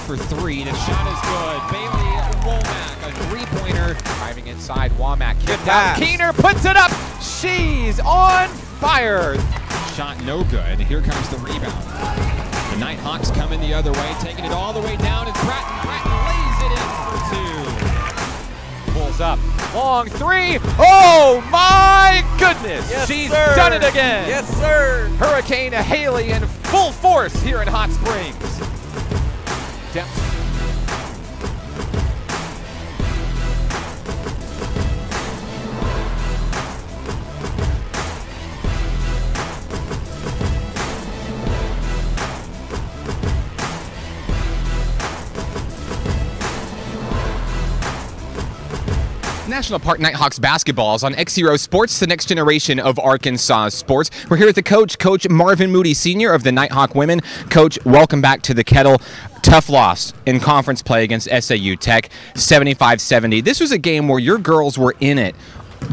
for 3. The shot is good. Bailey Womack, a three-pointer. Driving inside, Womack. Good pass. Keener puts it up. She's on fire. Shot no good. Here comes the rebound. The Nighthawks coming the other way, taking it all the way down. It's Bratton. Bratton lays it in for 2. Pulls up. Long 3. Oh my goodness. Yes, She's sir. done it again. Yes, sir. Hurricane Haley in full force here in Hot Springs. Depth. National Park Nighthawks basketball is on XZero Sports, the next generation of Arkansas sports. We're here with the coach, Coach Marvin Moody Sr. of the Nighthawk women. Coach, welcome back to the Kettle. Tough loss in conference play against SAU Tech, 75-70. This was a game where your girls were in it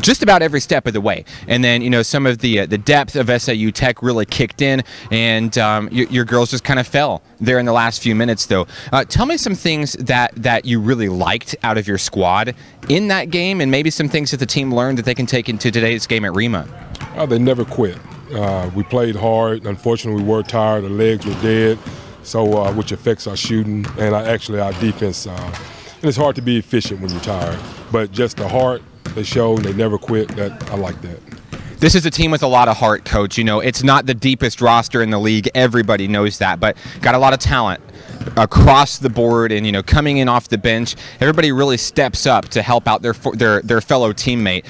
just about every step of the way, and then some of the depth of SAU Tech really kicked in, and your girls just kind of fell there in the last few minutes. Though, tell me some things that you really liked out of your squad in that game, and maybe some things that the team learned that they can take into today's game at Rhema. They never quit. We played hard. Unfortunately, we were tired. The legs were dead, so which affects our shooting and our defense. And it's hard to be efficient when you're tired, but just the heart they showed, they never quit. That I like that. This is a team with a lot of heart, Coach. It's not the deepest roster in the league. Everybody knows that, but got a lot of talent across the board, and coming in off the bench, everybody really steps up to help out their fellow teammate.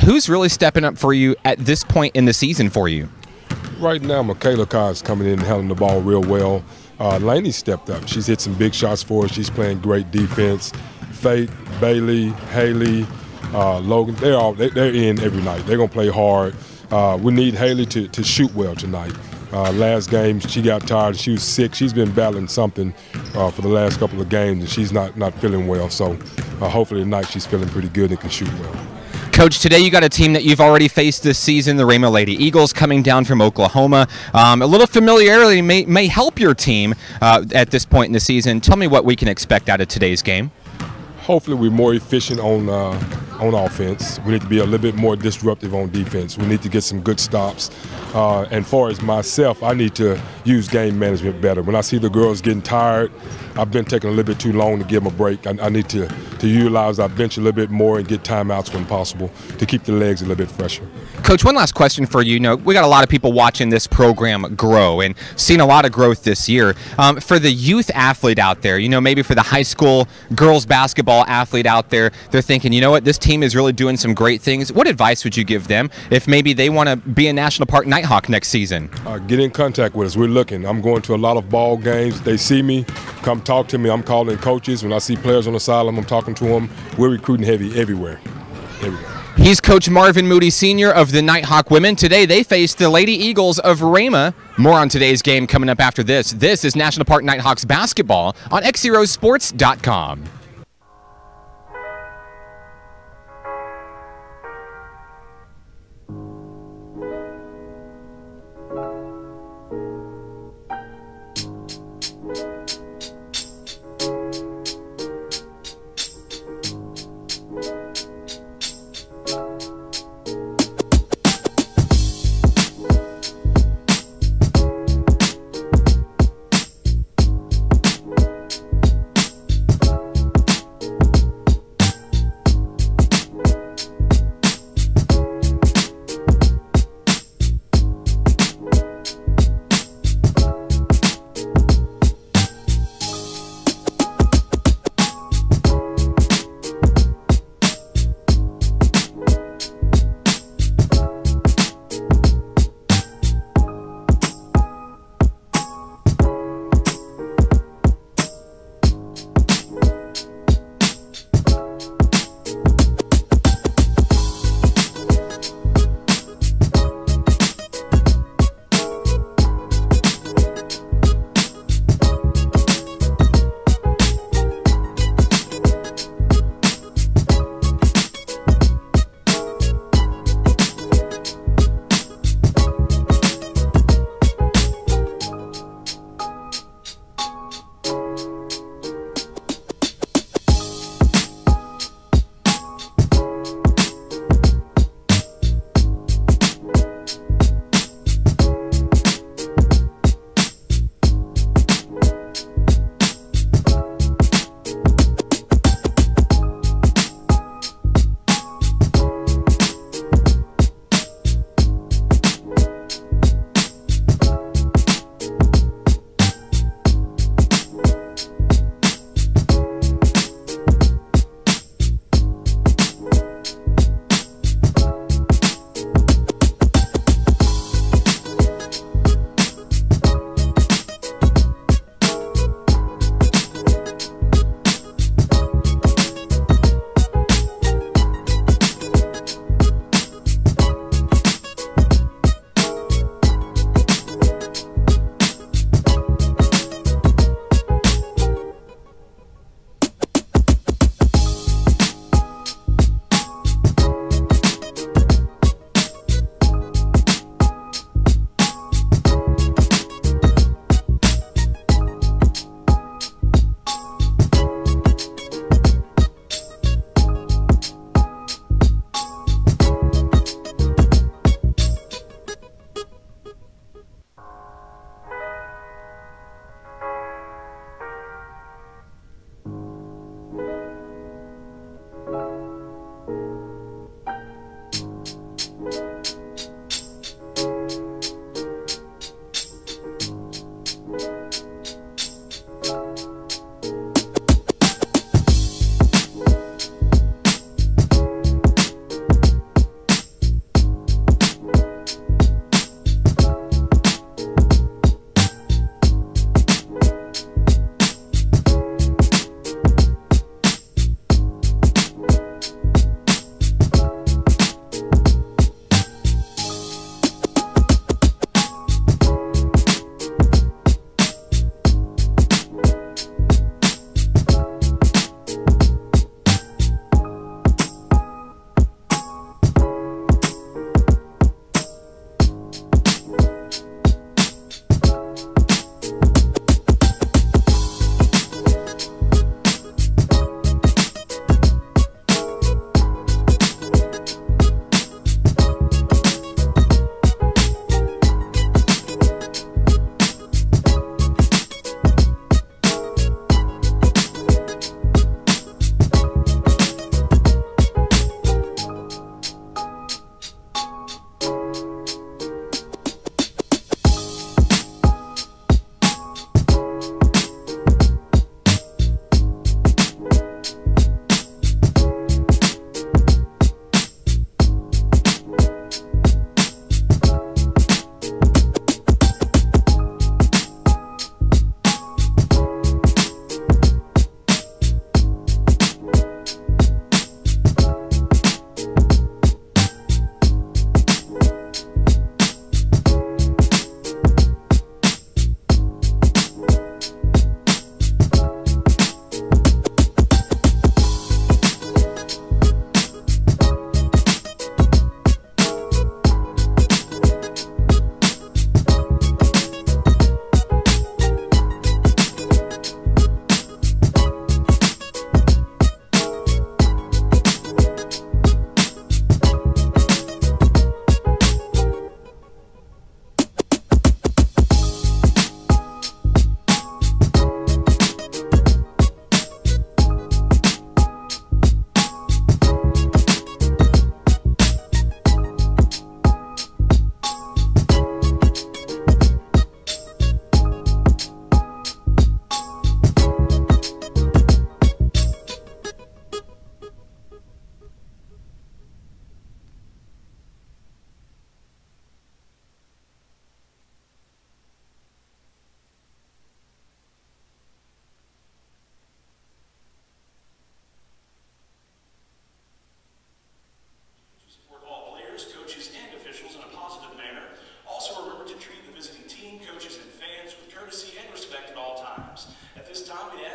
Who's really stepping up for you at this point in the season for you? Right now, Michaela Kai is coming in and handling the ball real well. Lainey stepped up. She's hit some big shots for us. She's playing great defense. Faith, Bailey, Haley, Logan, they're in every night. They're going to play hard. We need Haley to shoot well tonight. Last game, she got tired. She was sick. She's been battling something for the last couple of games, and she's not feeling well. So hopefully tonight she's feeling pretty good and can shoot well. Coach, today you got a team that you've already faced this season, the Rhema Lady Eagles, coming down from Oklahoma. A little familiarity may help your team at this point in the season. Tell me what we can expect out of today's game. Hopefully we're more efficient on offense. We need to be a little bit more disruptive on defense. We need to get some good stops. And far as myself, I need to use game management better. When I see the girls getting tired, I've been taking a little bit too long to give them a break. I need to utilize our bench a little bit more and get timeouts when possible to keep the legs a little bit fresher. Coach, one last question for you. We got a lot of people watching this program grow and seen a lot of growth this year. For the youth athlete out there, maybe for the high school girls basketball athlete out there, they're thinking, what, this team is really doing some great things. What advice would you give them if maybe they want to be a National Park Nighthawk next season? Get in contact with us. We're looking. I'm going to a lot of ball games. They see me, come talk to me. I'm calling coaches. When I see players on the sideline, I'm talking to them. We're recruiting heavy everywhere. He's Coach Marvin Moody Sr. of the Nighthawk women. Today they face the Lady Eagles of Rhema. More on today's game coming up after this. This is National Park Nighthawks basketball on XZeroSports.com.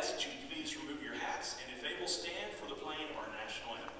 ask that you please remove your hats and if they will stand for the playing of our national anthem.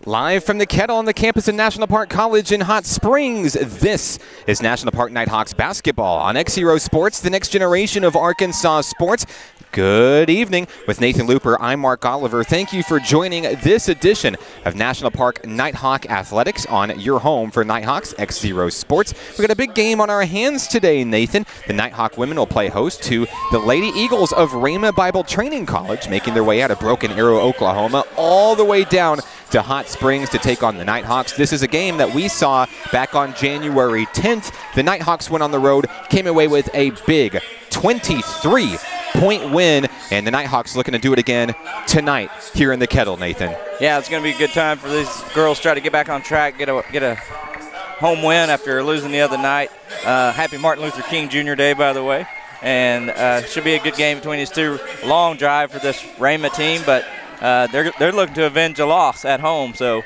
Live from the Kettle on the campus of National Park College in Hot Springs, this is National Park Nighthawks basketball on XZero Sports, the next generation of Arkansas sports. Good evening. With Nathan Looper, I'm Mark Oliver. Thank you for joining this edition of National Park Nighthawk Athletics on your home for Nighthawks, XZero Sports. We've got a big game on our hands today, Nathan. The Nighthawk women will play host to the Lady Eagles of Rhema Bible Training College, making their way out of Broken Arrow, Oklahoma, all the way down to Hot Springs to take on the Nighthawks. This is a game that we saw back on January 10th. The Nighthawks went on the road, came away with a big 23-point win, and the Nighthawks looking to do it again tonight here in the Kettle, Nathan. Yeah, it's going to be a good time for these girls to try to get back on track, get a home win after losing the other night. Happy Martin Luther King Jr. Day, by the way. And should be a good game between these two. Long drive for this Rhema team, but they're looking to avenge a loss at home, so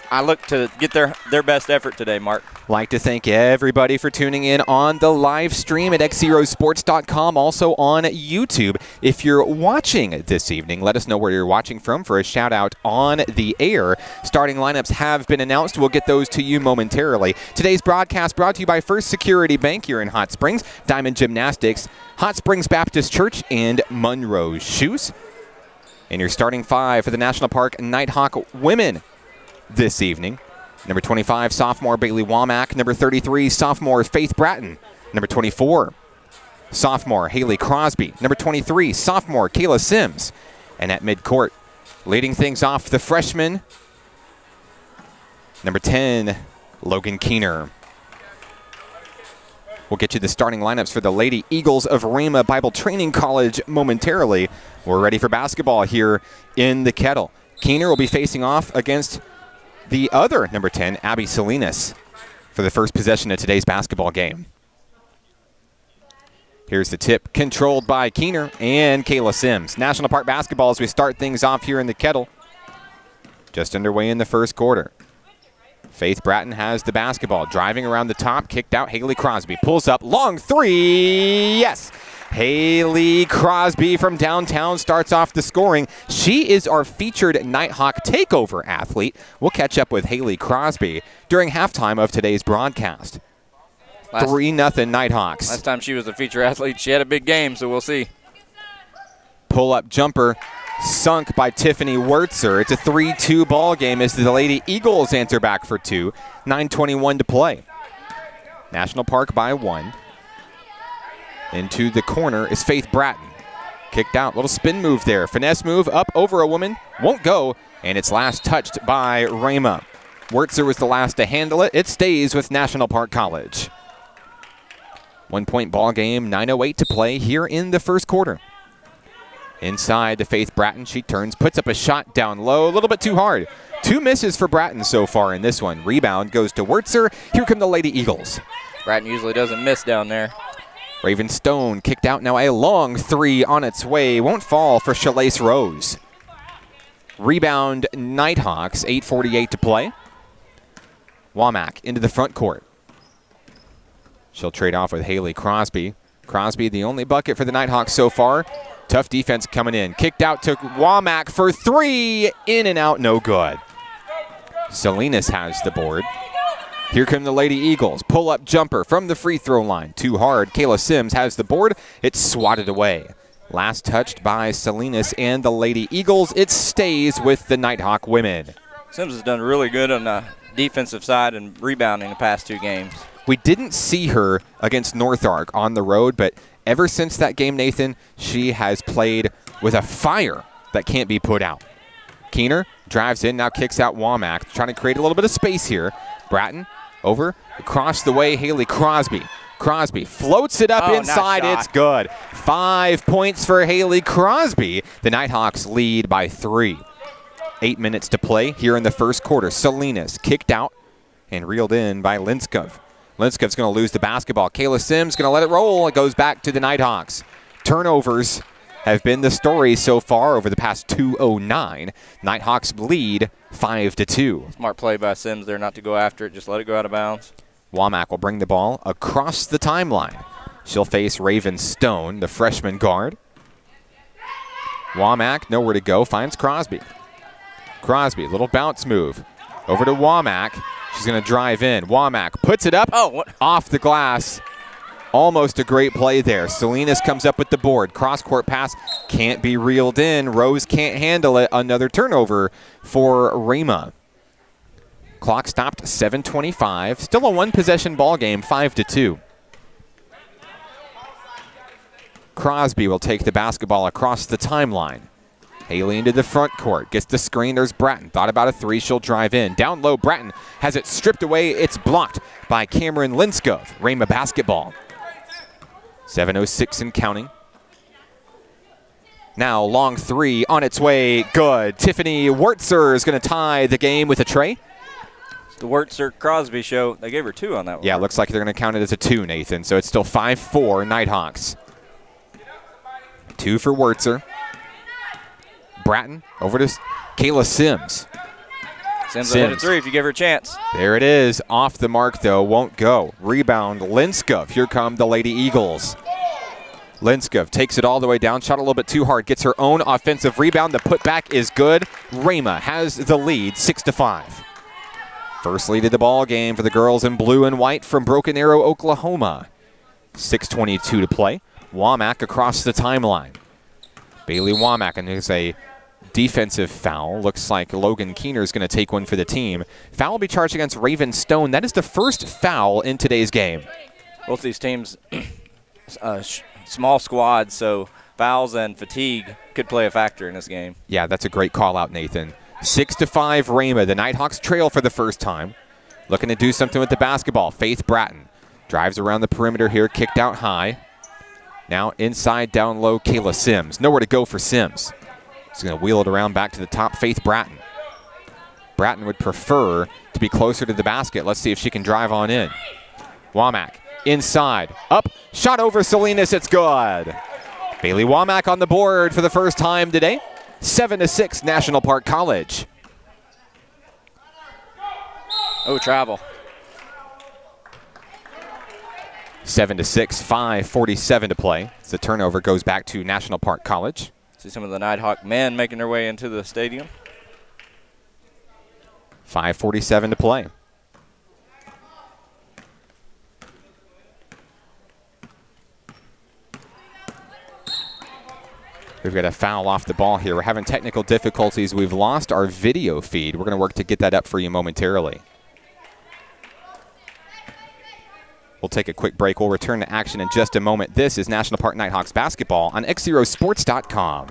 I look to get their best effort today, Mark. Like to thank everybody for tuning in on the live stream at XZeroSports.com, also on YouTube. If you're watching this evening, let us know where you're watching from for a shout out on the air. Starting lineups have been announced. We'll get those to you momentarily. Today's broadcast brought to you by First Security Bank here in Hot Springs, Diamond Gymnastics, Hot Springs Baptist Church, and Monroe's Shoes. And your starting five for the National Park Nighthawk women this evening. Number 25, sophomore Bailey Womack. Number 33, sophomore Faith Bratton. Number 24, sophomore Haley Crosby. Number 23, sophomore Kayla Sims. And at midcourt, leading things off, the freshman, number 10, Logan Keener. We'll get you the starting lineups for the Lady Eagles of Rhema Bible Training College momentarily. We're ready for basketball here in the Kettle. Keener will be facing off against the other number 10, Abby Salinas, for the first possession of today's basketball game. Here's the tip, controlled by Keener and Kayla Sims. National Park basketball as we start things off here in the Kettle. Just underway in the first quarter. Faith Bratton has the basketball, driving around the top, kicked out. Haley Crosby pulls up, long three, yes! Haley Crosby from downtown starts off the scoring. She is our featured Nighthawk takeover athlete. We'll catch up with Haley Crosby during halftime of today's broadcast. 3-0 Nighthawks. Last time she was a feature athlete, she had a big game, so we'll see. Pull-up jumper sunk by Tiffany Wurtzer. It's a 3-2 ball game as the Lady Eagles answer back for two. 9:21 to play. National Park by 1. Into the corner is Faith Bratton. Kicked out, little spin move there. Finesse move up over a woman, won't go, and it's last touched by Rhema. Wurtzer was the last to handle it. It stays with National Park College. 1-point ball game, 9:08 to play here in the first quarter. Inside to Faith Bratton, she turns, puts up a shot down low, a little bit too hard. 2 misses for Bratton so far in this one. Rebound goes to Wurtzer. Here come the Lady Eagles. Bratton usually doesn't miss down there. Raven Stone kicked out, now a long 3 on its way. Won't fall for Shalace Rose. Rebound Nighthawks, 8:48 to play. Womack into the front court. She'll trade off with Haley Crosby. Crosby, the only bucket for the Nighthawks so far. Tough defense coming in. Kicked out to Womack for three. In and out, no good. Salinas has the board. Here come the Lady Eagles. Pull-up jumper from the free throw line. Too hard. Kayla Sims has the board. It's swatted away. Last touched by Salinas and the Lady Eagles. It stays with the Nighthawk women. Sims has done really good on the defensive side and rebounding the past 2 games. We didn't see her against Nighthawk on the road, but ever since that game, Nathan, she has played with a fire that can't be put out. Keener drives in, now kicks out Womack, trying to create a little bit of space here. Bratton over, across the way, Haley Crosby. Crosby floats it up inside, it's good. 5 points for Haley Crosby. The Nighthawks lead by 3. 8 minutes to play here in the first quarter. Salinas kicked out and reeled in by Linskov. Linskov's going to lose the basketball. Kayla Sims going to let it roll. It goes back to the Nighthawks. Turnovers have been the story so far over the past 2:09. Nighthawks lead 5-2. Smart play by Sims there not to go after it. Just let it go out of bounds. Womack will bring the ball across the timeline. She'll face Raven Stone, the freshman guard. Womack, nowhere to go, finds Crosby. Crosby, little bounce move. Over to Womack. She's going to drive in. Womack puts it up off the glass. Almost a great play there. Salinas comes up with the board. Cross-court pass can't be reeled in. Rose can't handle it. Another turnover for Rhema. Clock stopped, 7:25. Still a one-possession ball game, 5-2. Crosby will take the basketball across the timeline. Haley into the front court, gets the screen, there's Bratton. Thought about a 3, she'll drive in. Down low, Bratton has it stripped away. It's blocked by Cameron Linskov. Rhema basketball. 7:06 and counting. Now long 3 on its way, good. Tiffany Wurtzer is going to tie the game with a tray. It's the Wurtzer-Crosby show. They gave her 2 on that one. Yeah, looks like they're going to count it as a 2, Nathan. So it's still 5-4 Nighthawks. 2 for Wurtzer. Bratton over to Kayla Sims. Sims will hit a 3 if you give her a chance. There it is. Off the mark, though. Won't go. Rebound, Linskov. Here come the Lady Eagles. Linskov takes it all the way down. Shot a little bit too hard. Gets her own offensive rebound. The putback is good. Rhema has the lead, 6-5. First lead of the ball game for the girls in blue and white from Broken Arrow, Oklahoma. 6:22 to play. Womack across the timeline. Bailey Womack, and there's a defensive foul. Looks like Logan Keener is going to take one for the team. Foul will be charged against Raven Stone. That is the first foul in today's game. Both these teams, small squads, so fouls and fatigue could play a factor in this game. Yeah, that's a great call out, Nathan. 6-5 Rhema. The Nighthawks trail for the first time. Looking to do something with the basketball. Faith Bratton drives around the perimeter here, kicked out high. Now inside, down low, Kayla Sims. Nowhere to go for Sims. She's going to wheel it around back to the top, Faith Bratton. Bratton would prefer to be closer to the basket. Let's see if she can drive on in. Womack inside, up, shot over Salinas, it's good. Bailey Womack on the board for the first time today. 7-6 National Park College. Oh, travel. 7-6, 5:47 to play. As the turnover goes back to National Park College. See some of the Nighthawk men making their way into the stadium. 5:47 to play. We've got a foul off the ball here. We're having technical difficulties. We've lost our video feed. We're going to work to get that up for you momentarily. We'll take a quick break. We'll return to action in just a moment. This is National Park Nighthawks basketball on XZeroSports.com.